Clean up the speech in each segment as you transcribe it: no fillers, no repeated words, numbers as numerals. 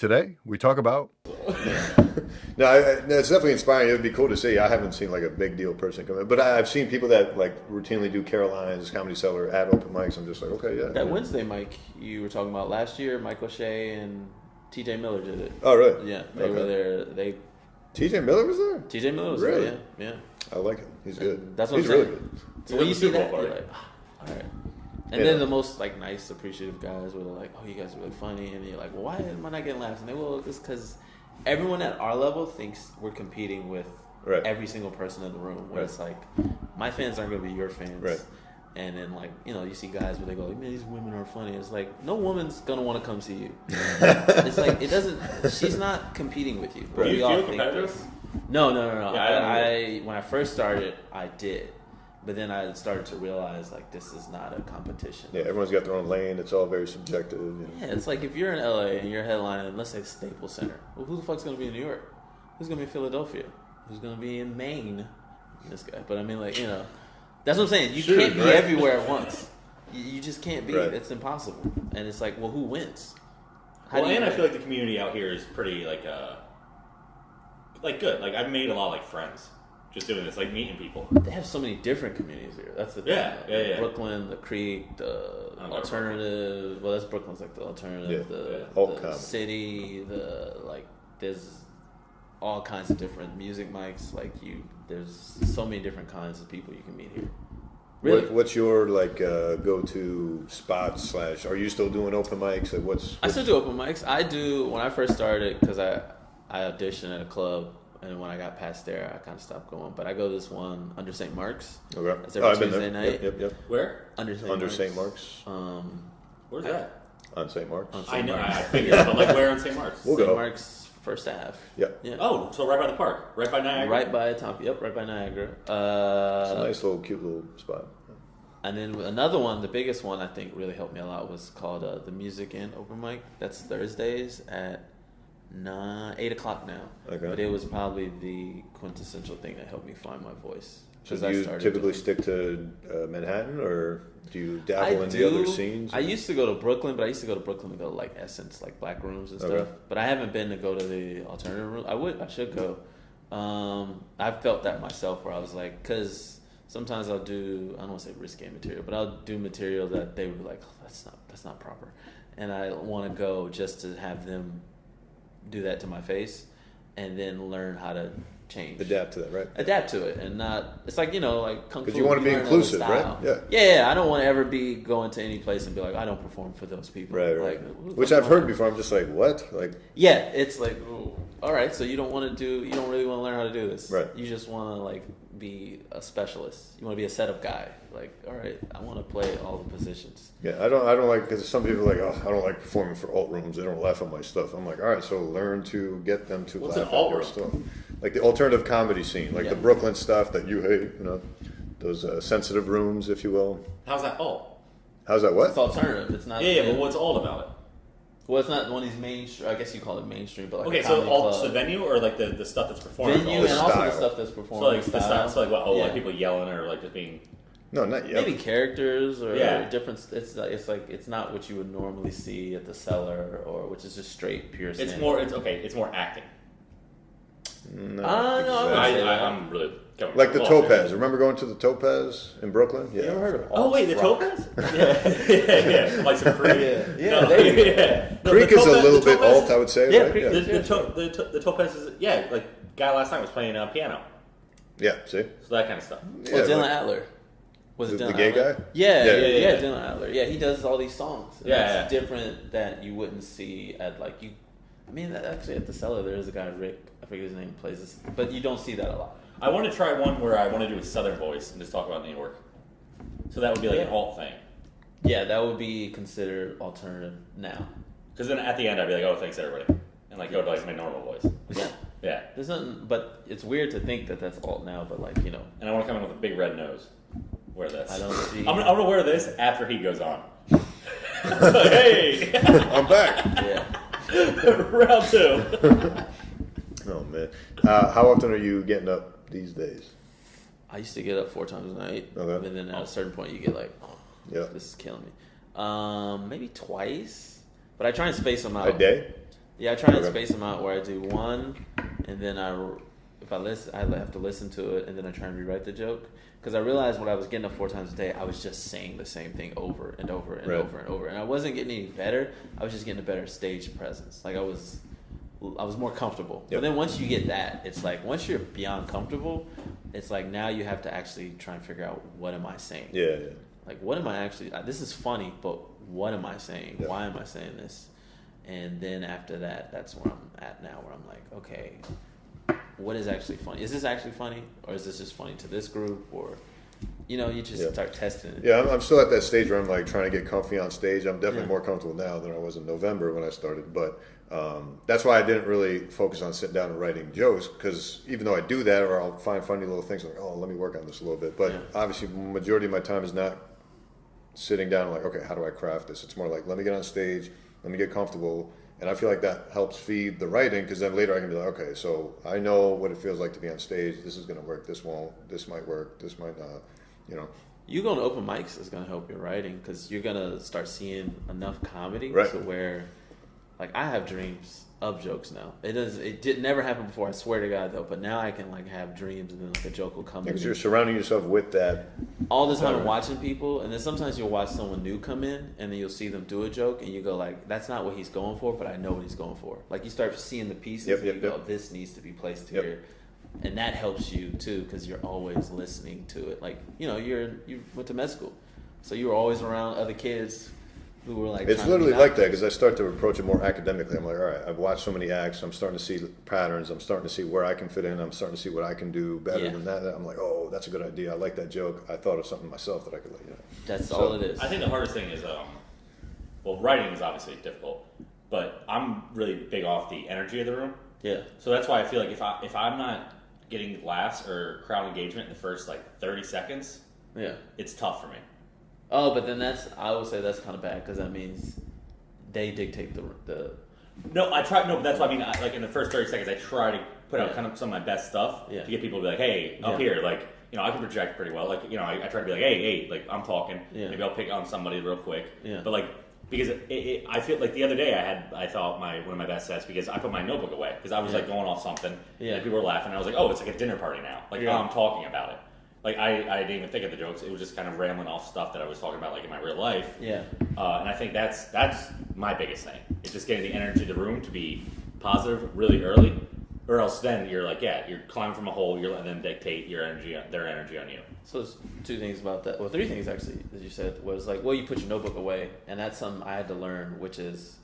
Today, we talk about. No, no, it's definitely inspiring. It would be cool to see. I haven't seen like a big deal person come in, but I've seen people that like routinely do Caroline's, Comedy Cellar, at open mics. I'm just like, okay, yeah. That Wednesday mic you were talking about last year, Mike O'Shea and TJ Miller did it. Oh, really? Yeah, they were there. TJ Miller was there? TJ Miller was really? there, yeah. I like him. He's good. That's what He's I'm saying. really good. So when you see that, you're party. like, all right. And then the most like nice, appreciative guys were like, "Oh, you guys are really funny," and you're like, "Well, why am I not getting laughs?" And they will, it's because everyone at our level thinks we're competing with every single person in the room. Where it's like, my fans aren't going to be your fans. Right. And then like you see guys where they go, like, "Man, these women are funny." It's like no woman's gonna want to come see you. It's like it doesn't. She's not competing with you. Do you feel think competitive? this. No. Yeah, I when I first started, I did. But then I started to realize, like, this is not a competition. Yeah, everyone's got their own lane. It's all very subjective. Yeah, it's like if you're in LA and you're headlining, let's say Staples Center. Well, who the fuck's going to be in New York? Who's going to be in Philadelphia? Who's going to be in Maine? This guy. But I mean, like, that's what I'm saying. You can't be everywhere at once. You just can't be. It's impossible. And it's like, well, who wins? I feel like the community out here is pretty, like good. Like, I've made a lot of, like, friends. Just doing this, like meeting people. They have so many different communities here. That's the thing. Yeah. Brooklyn, the Creek, the alternative. Well, that's Brooklyn's like the alternative. The city. There's all kinds of different music mics. There's so many different kinds of people you can meet here. Really? What's your like go-to spot / Are you still doing open mics? Like I still do open mics. I do when I first started because I auditioned at a club. And when I got past there, I kind of stopped going. But I go to this one under St. Mark's. Okay. It's every Tuesday night. Yep. Where? Under St. Mark's. Where's that? On St. Mark's. I know. I figured. But like where on St. Mark's? St. Mark's First Ave. Yeah. Oh, so right by the park, right by Niagara. Right by right by Niagara. It's a nice little, cute little spot. And then another one, the biggest one I think really helped me a lot was called the Music Inn Open Mic. That's Thursdays at 8 o'clock now. Okay. But it was probably the quintessential thing that helped me find my voice. So do you typically stick to Manhattan, or do you dabble in the other scenes? I used to go to Brooklyn, but I used to go to Brooklyn to go to like Essence, like Black Rooms and stuff. But I haven't been to go to the alternative room. I should go. I felt that myself where I was like, because sometimes I'll do, I don't want to say risque material, but I'll do material that they would be like, oh, that's not proper. And I want to go just to have them do that to my face and then learn how to change. Adapt to that, right? Adapt to it and not, it's like, like Kung Fu. Because you want to be inclusive, right? Yeah, I don't want to ever be going to any place and be like, I don't perform for those people. Right. Like, which I've heard before. I'm just like, what? Like, yeah, it's like, oh, all right, so you don't really want to learn how to do this. Right. You just want to like be a specialist. You want to be a setup guy. Like, all right, I want to play all the positions. Yeah, I don't like, because some people are like, oh, I don't like performing for alt rooms. They don't laugh at my stuff. I'm like, all right, so learn to get them to laugh at your stuff. Like the alternative comedy scene, like the Brooklyn stuff that you hate, those sensitive rooms, if you will. How's that alt? How's that what? It's alternative. It's not. Yeah, but what's alt about it? Well, it's not one of these mainstream. I guess you call it mainstream, but like okay, so alt's the venue or like the stuff that's performed. Venue and also the stuff that's performed. So like the style. So like what? Oh, like people yelling or like just being. No, not yet. Maybe characters or different. It's like it's not what you would normally see at the Cellar or which is just straight pure. It's more. It's more acting. No, I'm really like the Topaz. Remember going to the Topaz in Brooklyn? Yeah. You ever heard of? Oh wait, the Topaz? yeah, like some Creek. Yeah. Creek is a little bit alt, I would say. Yeah, right? Creek. The Topaz is like guy last night was playing piano. Yeah, see. So that kind of stuff. Well, Dylan Adler. Was it the Dylan gay Adler? guy? Yeah, Dylan Adler. Yeah, he does all these songs. Yeah, it's different that you wouldn't see at like you. I mean, actually, at the Cellar, there is a guy, Rick. I forget his name. Plays this, but you don't see that a lot. I want to try one where I want to do a Southern voice and just talk about New York. So that would be like an alt thing. Yeah, that would be considered alternative now. Because then at the end, I'd be like, "Oh, thanks everybody," and like go to like my normal voice. Yeah. There's nothing, but it's weird to think that that's alt now. But like And I want to come in with a big red nose. Wear this. I don't see. I'm gonna wear this after he goes on. Hey, I'm back. Yeah. Round 2. Oh man, how often are you getting up these days? I used to get up 4 times a night, Okay. and then at a certain point you get like, this is killing me. Maybe twice, but I try and space them out. A day? Yeah, I try and space them out where I do one, and then if I listen, I have to listen to it, and then I try and rewrite the joke. Because I realized when I was getting up 4 times a day, I was just saying the same thing over and over and over and over, and I wasn't getting any better. I was just getting a better stage presence. Like I was more comfortable. But then once you get that, it's like once you're beyond comfortable, it's like now you have to actually try and figure out what am I saying. Yeah. Like what am I actually? This is funny, but what am I saying? Yeah. Why am I saying this? And then after that, that's where I'm at now, where I'm like, okay, what is actually funny? Is this actually funny? Or is this just funny to this group? Or, you just start testing it. Yeah, I'm still at that stage where I'm like trying to get comfy on stage. I'm definitely more comfortable now than I was in November when I started. But that's why I didn't really focus on sitting down and writing jokes, because even though I do that, or I'll find funny little things like, oh, let me work on this a little bit. But obviously, the majority of my time is not sitting down and like, okay, how do I craft this? It's more like, let me get on stage, let me get comfortable. And I feel like that helps feed the writing, because then later I can be like, okay, so I know what it feels like to be on stage. This is going to work. This won't. This might work. This might not. You going to open mics is going to help your writing, because you're going to start seeing enough comedy to where, like, I have dreams of jokes now. It did never happen before, I swear to God, though. But now I can like have dreams, and then like a joke will come in. Because you're surrounding yourself with that all the time. I'm watching people, and then sometimes you'll watch someone new come in, and then you'll see them do a joke, and you go like, "That's not what he's going for," but I know what he's going for. Like you start seeing the pieces, and you go, "This needs to be placed here," and that helps you too, because you're always listening to it. Like you went to med school, so you were always around other kids who were like, it's literally like that, because I start to approach it more academically. I'm like, all right, I've watched so many acts, I'm starting to see patterns, I'm starting to see where I can fit in, I'm starting to see what I can do better than that. I'm like, oh, that's a good idea, I like that joke, I thought of something myself that I could let you know. That's all it is. I think the hardest thing is, writing is obviously difficult, but I'm really big off the energy of the room. Yeah. So that's why I feel like if I'm not getting laughs or crowd engagement in the first like 30 seconds, it's tough for me. Oh, but then I would say that's kind of bad, because that means they dictate the. No, I try. No, but that's what I mean. Like in the first 30 seconds, I try to put out kind of some of my best stuff to get people to be like, "Hey, up here, like I can project pretty well." Like I try to be like, "Hey, like I'm talking." Maybe I'll pick on somebody real quick. But like because I feel like the other day I thought one of my best sets, because I put my notebook away because I was like going off something and people were laughing, and I was like, "Oh, it's like a dinner party now." Like I'm talking about it. Like, I didn't even think of the jokes. It was just kind of rambling off stuff that I was talking about, like, in my real life. Yeah. And I think that's my biggest thing. It's just getting the energy of the room to be positive really early. Or else then you're like, you're climbing from a hole, and then dictate their energy on you. So there's 2 things about that. Well, 3 things, actually, as you said, was like, well, you put your notebook away. And that's something I had to learn, which is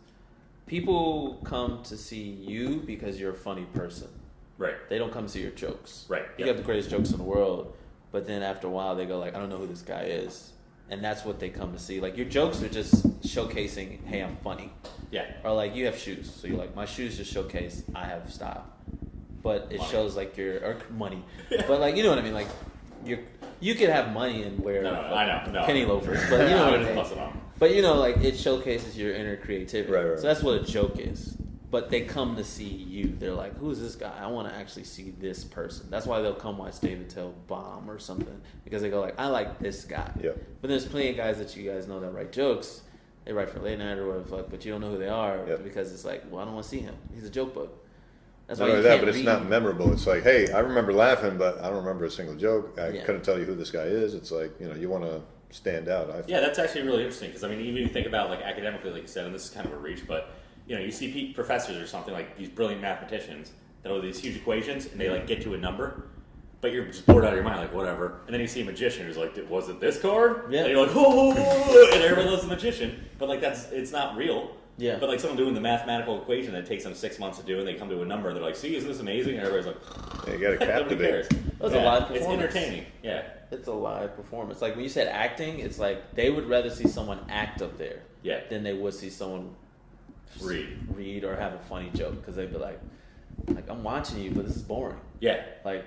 people come to see you because you're a funny person. Right. They don't come to see your jokes. Right. You have the greatest jokes in the world. But then after a while, they go like, I don't know who this guy is. And that's what they come to see. Like, your jokes are just showcasing, hey, I'm funny. Yeah. Or like, you have shoes. So you're like, my shoes just showcase I have style. But it shows like or money. But like, you know what I mean? Like, you could have money and wear penny loafers. But you know what I mean? But like, it showcases your inner creativity. Right. So that's what a joke is. But they come to see you. They're like, who's this guy? I want to actually see this person. That's why they'll come watch David Tell bomb or something. Because they go like, I like this guy. Yeah. But there's plenty of guys that you guys know that write jokes. They write for late night or whatever the fuck, but you don't know who they are because it's like, well, I don't want to see him. He's a joke book. That's why you can't but it's not memorable. It's like, hey, I remember laughing, but I don't remember a single joke. I couldn't tell you who this guy is. It's like, you want to stand out. That's actually really interesting, because I mean, even if you think about like academically, like you said, and this is kind of a reach, but you see professors or something, like these brilliant mathematicians that have these huge equations, and they like get to a number, but you're just bored out of your mind, like whatever. And then you see a magician who's like, was it this card? Yeah. And you're like, oh, and everybody loves the magician, but like it's not real. Yeah. But like someone doing the mathematical equation that takes them 6 months to do, and they come to a number, and they're like, see, isn't this amazing? And everybody's like, you got to captivate. That's a live performance. It's entertaining. Yeah. It's a live performance. Like when you said acting, it's like they would rather see someone act up there than they would see someone read or have a funny joke, because they'd be like I'm watching you, but this is boring. Yeah. Like,